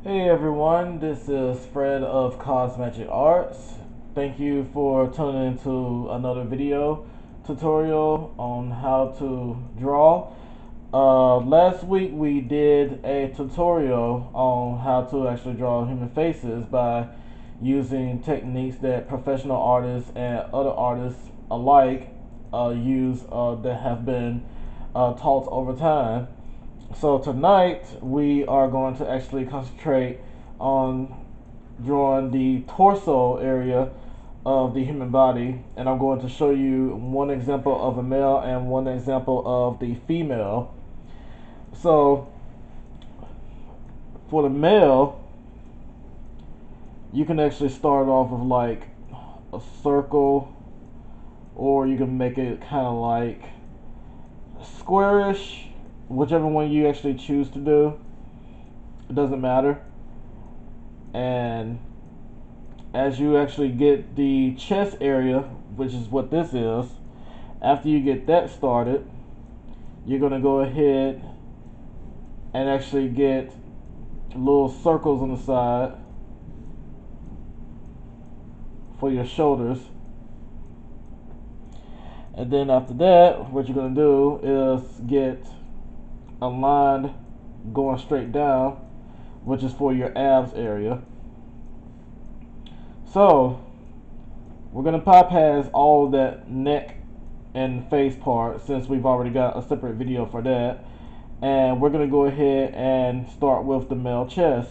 Hey everyone, this is Fred of Kaz-Magic Arts. Thank you for tuning into another video tutorial on how to draw. Last week we did a tutorial on how to actually draw human faces by using techniques that professional artists and other artists alike use that have been taught over time. So tonight we are going to actually concentrate on drawing the torso area of the human body, and I'm going to show you one example of a male and one example of the female. So for the male, you can actually start off with like a circle, or you can make it kind of like squarish, whichever one you actually choose to do. It doesn't matter. And as you actually get the chest area, which is what this is, after you get that started, you're going to go ahead and actually get little circles on the side for your shoulders. And then after that, what you're going to do is get a line going straight down, which is for your abs area. So we're going to bypass all of that neck and face part since we've already got a separate video for that, and we're going to go ahead and start with the male chest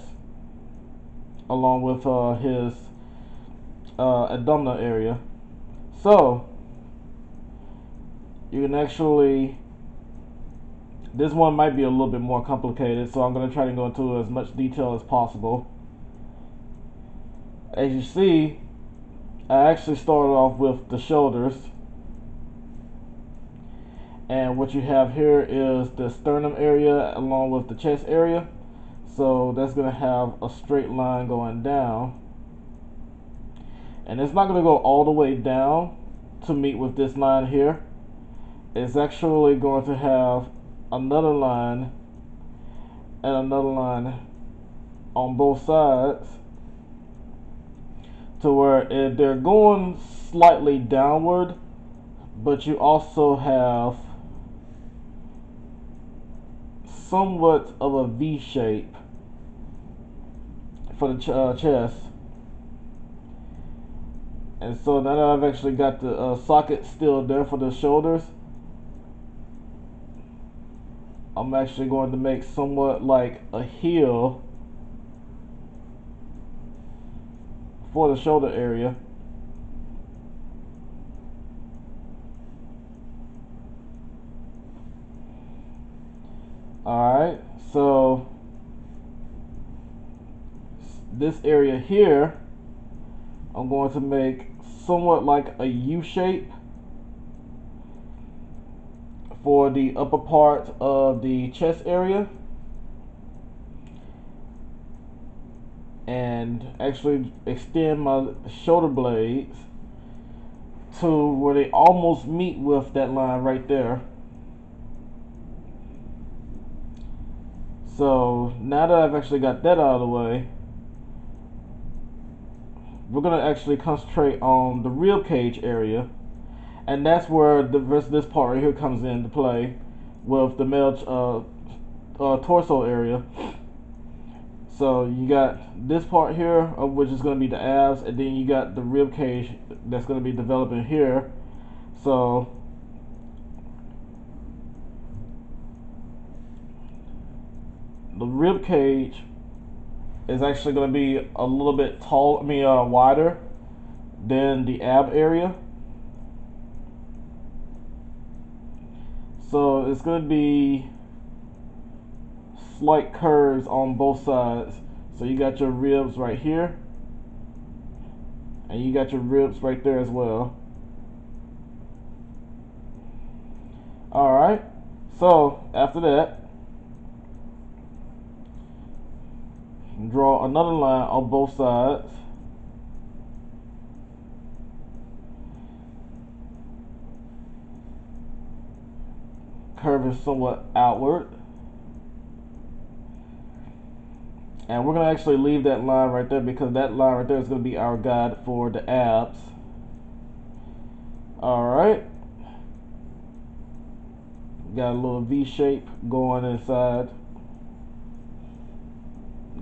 along with his abdominal area. So you can actually, this one might be a little bit more complicated, so I'm going to try to go into as much detail as possible. As you see, I actually started off with the shoulders, and what you have here is the sternum area along with the chest area. So that's going to have a straight line going down, and it's not going to go all the way down to meet with this line here. It's actually going to have another line and another line on both sides, to where they're going slightly downward, but you also have somewhat of a V shape for the chest. And so now that I've actually got the socket still there for the shoulders, I'm actually going to make somewhat like a heel for the shoulder area. Alright, so this area here, I'm going to make somewhat like a U shape for the upper part of the chest area, and actually extend my shoulder blades to where they almost meet with that line right there. So now that I've actually got that out of the way, we're going to actually concentrate on the rib cage area, and that's where the rest of this part right here comes into play with the male torso area. So you got this part here, which is going to be the abs, and then you got the rib cage that's going to be developing here. So the rib cage is actually going to be a little bit wider than the ab area. So it's going to be slight curves on both sides. So you got your ribs right here, and you got your ribs right there as well. Alright, so after that, draw another line on both sides. Curving somewhat outward. And we're going to actually leave that line right there because that line right there is going to be our guide for the abs. Alright. Got a little V shape going inside,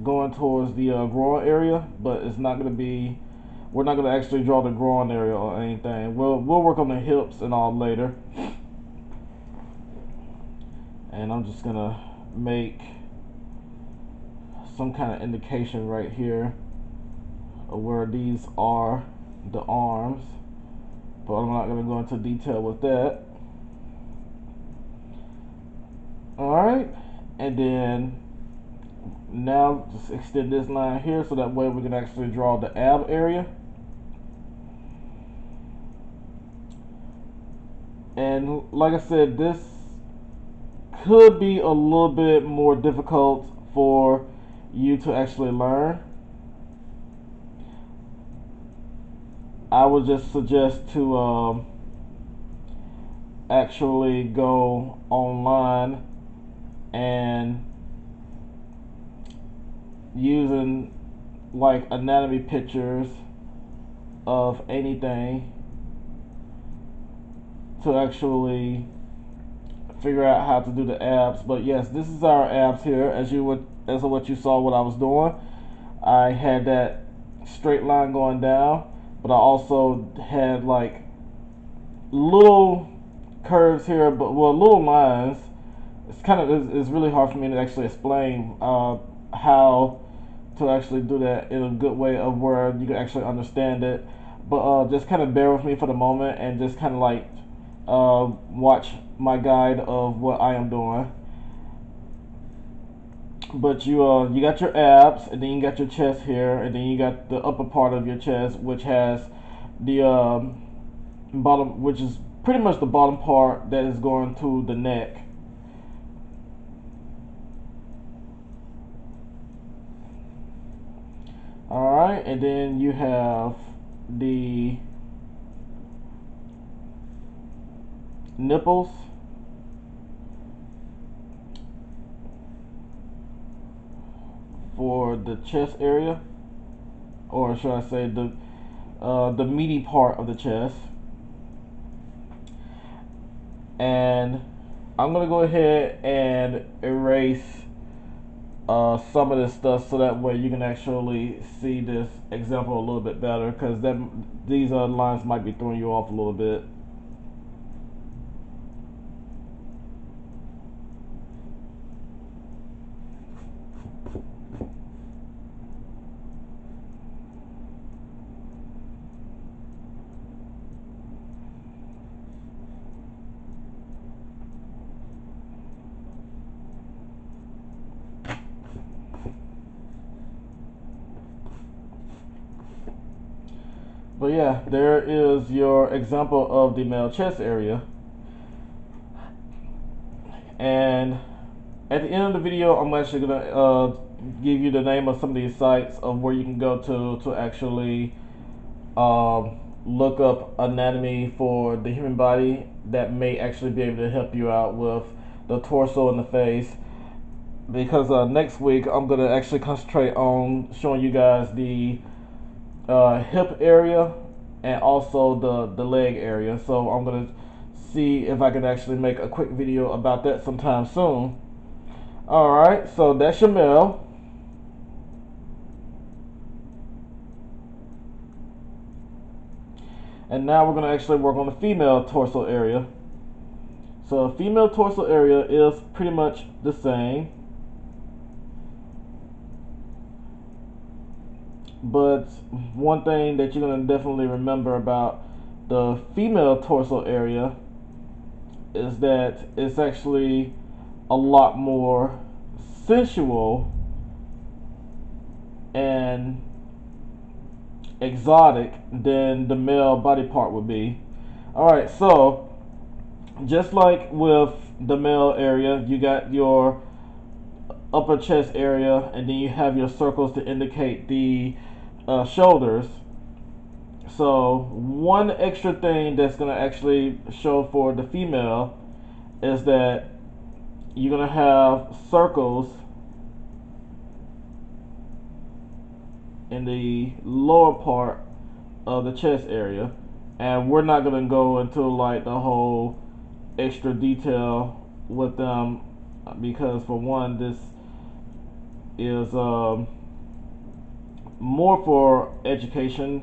going towards the groin area, but it's not going to be, we're not going to actually draw the groin area or anything. We'll work on the hips and all later. And I'm just going to make some kind of indication right here of where these are the arms, but I'm not going to go into detail with that. Alright, and then now just extend this line here so that way we can actually draw the ab area. And like I said, this could be a little bit more difficult for you to actually learn. I would just suggest to actually go online and using like anatomy pictures of anything to actually figure out how to do the abs. But yes, this is our abs here, as what you saw what I was doing. I had that straight line going down, but I also had like little curves here, but well, little lines. It's really hard for me to actually explain how to actually do that in a good way of where you can actually understand it. But just kind of bear with me for the moment and just kind of like watch my guide of what I am doing. But you got your abs, and then you got your chest here, and then you got the upper part of your chest, which has the bottom, which is pretty much the bottom part that is going to the neck. Alright, and then you have the nipples. For the chest area, or should I say the meaty part of the chest. And I'm gonna go ahead and erase some of this stuff so that way you can actually see this example a little bit better, because these lines might be throwing you off a little bit. But yeah, there is your example of the male chest area. And at the end of the video, I'm actually gonna give you the name of some of these sites of where you can go to actually look up anatomy for the human body that may actually be able to help you out with the torso and the face. Because next week I'm gonna actually concentrate on showing you guys the hip area and also the leg area. So I'm gonna see if I can actually make a quick video about that sometime soon. Alright, so that's your male. And now we're gonna actually work on the female torso area. So female torso area is pretty much the same, but one thing that you're going to definitely remember about the female torso area is that it's actually a lot more sensual and exotic than the male body part would be. Alright, so just like with the male area, you got your upper chest area, and then you have your circles to indicate the shoulders. So one extra thing that's going to actually show for the female is that you're going to have circles in the lower part of the chest area. And we're not gonna go into like the whole extra detail with them, because for one, this is more for educational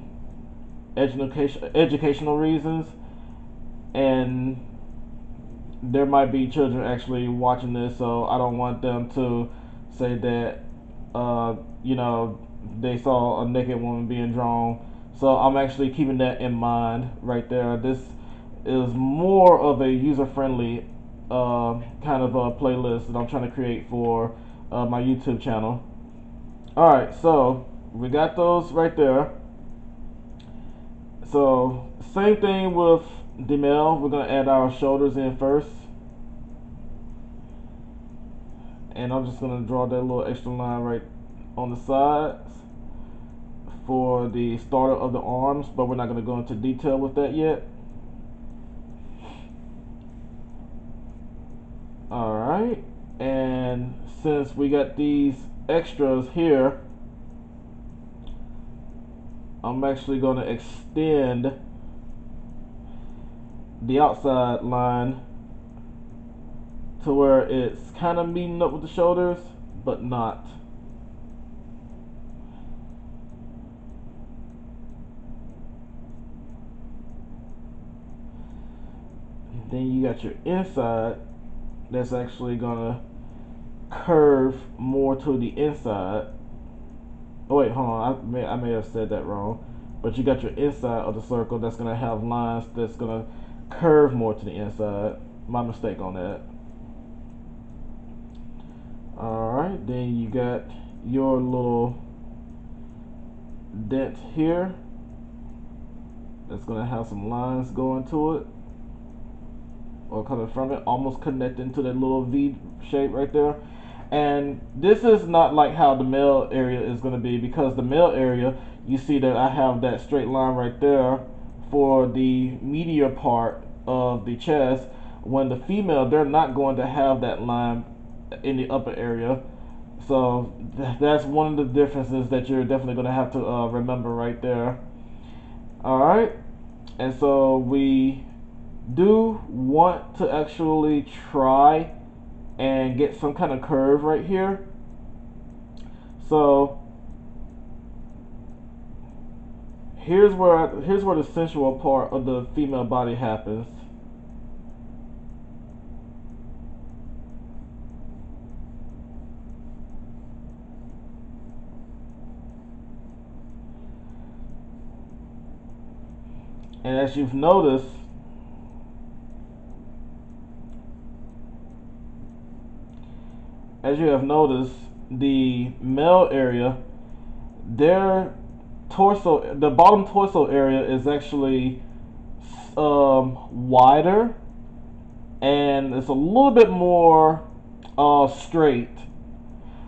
reasons, and there might be children actually watching this, so I don't want them to say that you know, they saw a naked woman being drawn. So I'm actually keeping that in mind right there. This is more of a user-friendly kind of a playlist that I'm trying to create for my YouTube channel. Alright, so we got those right there. So same thing with the male. We're going to add our shoulders in first. And I'm just going to draw that little extra line right on the sides for the starter of the arms, but we're not going to go into detail with that yet. Alright, and since we got these extras here, I'm actually going to extend the outside line to where it's kind of meeting up with the shoulders, but not. Then you got your inside that's actually gonna curve more to the inside. Oh wait, hold on, I may have said that wrong. But you got your inside of the circle that's gonna have lines that's gonna curve more to the inside. My mistake on that. Alright, then you got your little dent here that's gonna have some lines going to it, or coming from it, almost connecting to that little V shape right there. And this is not like how the male area is going to be, because the male area, you see that I have that straight line right there for the medial part of the chest. When the female, they're not going to have that line in the upper area. So that's one of the differences that you're definitely going to have to remember right there. Alright, and so we do want to actually try and get some kind of curve right here. So here's where the sensual part of the female body happens. And as you've noticed, the male area, their torso, the bottom torso area is actually wider, and it's a little bit more straight.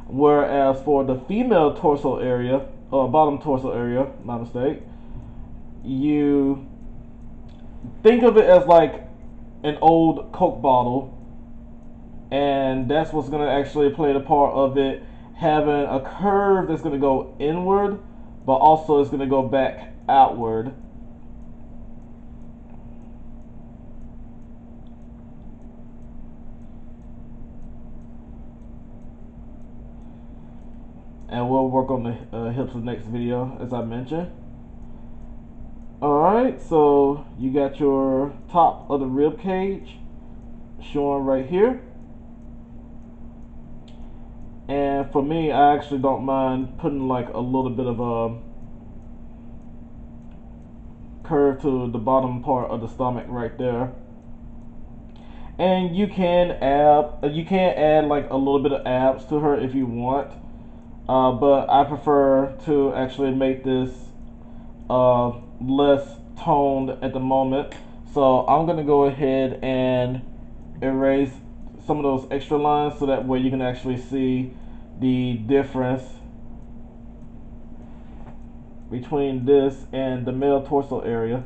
Whereas for the female torso area, bottom torso area, my mistake, you think of it as like an old Coke bottle, and that's what's going to actually play the part of it having a curve that's going to go inward, but also it's going to go back outward. And we'll work on the hips in the next video, as I mentioned. Alright, so you got your top of the rib cage showing right here. And for me, I actually don't mind putting like a little bit of a curve to the bottom part of the stomach right there. And you can add like a little bit of abs to her if you want. But I prefer to actually make this less toned at the moment. So I'm going to go ahead and erase some of those extra lines so that way you can actually see the difference between this and the male torso area.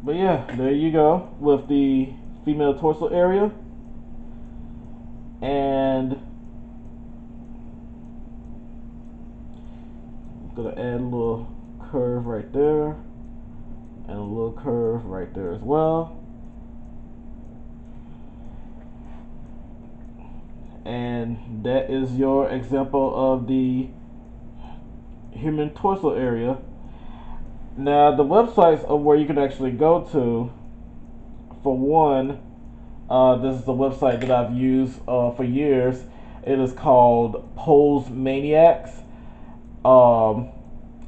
But yeah, there you go with the female torso area. And I'm gonna add a little curve right there and a little curve right there as well. And that is your example of the human torso area. Now the websites of where you can actually go to, for one, this is the website that I've used for years. It is called Kaz-Magic.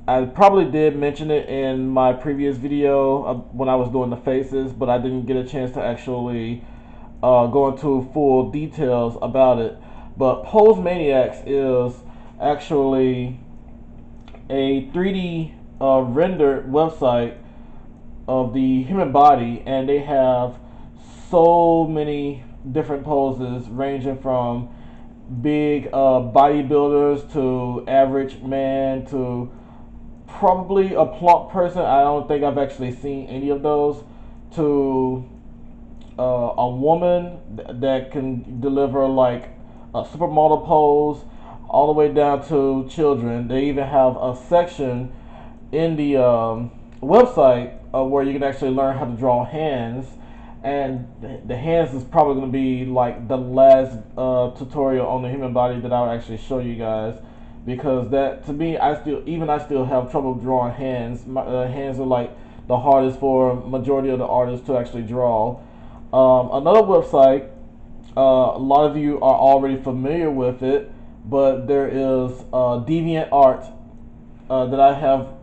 I probably did mention it in my previous video when I was doing the faces, but I didn't get a chance to actually go into full details about it. But Kaz-Magic is actually a 3D rendered website of the human body, and they have so many different poses ranging from big bodybuilders to average man to probably a plump person. I don't think I've actually seen any of those, to a woman that can deliver like a supermodel pose, all the way down to children. They even have a section in the website where you can actually learn how to draw hands, and the hands is probably going to be like the last tutorial on the human body that I'll actually show you guys, because that, to me, I still have trouble drawing hands. My hands are like the hardest for majority of the artists to actually draw. Another website, a lot of you are already familiar with it, but there is DeviantArt that I have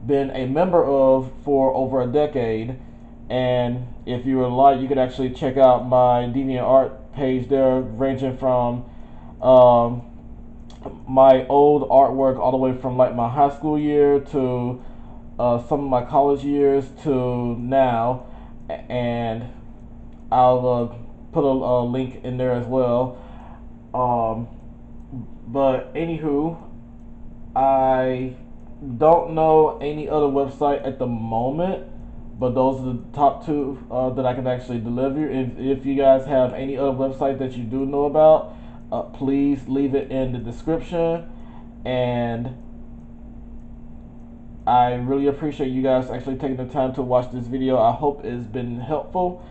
been a member of for over a decade. And if you would like, you could actually check out my DeviantArt page there, ranging from my old artwork all the way from like my high school year to some of my college years to now. And I'll put a link in there as well. But anywho, I don't know any other website at the moment, but those are the top two that I can actually deliver. If you guys have any other website that you do know about, please leave it in the description. And I really appreciate you guys actually taking the time to watch this video. I hope it's been helpful.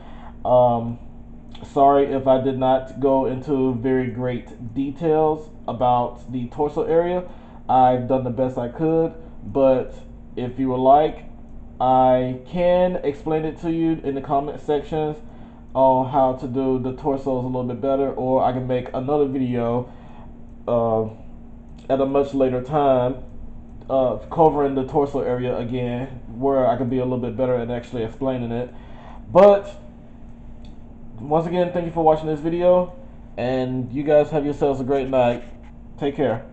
Sorry if I did not go into very great details about the torso area. I've done the best I could, but if you would like, I can explain it to you in the comment sections on how to do the torsos a little bit better, or I can make another video at a much later time covering the torso area again, where I can be a little bit better at actually explaining it. But once again, thank you for watching this video, and you guys have yourselves a great night. Take care.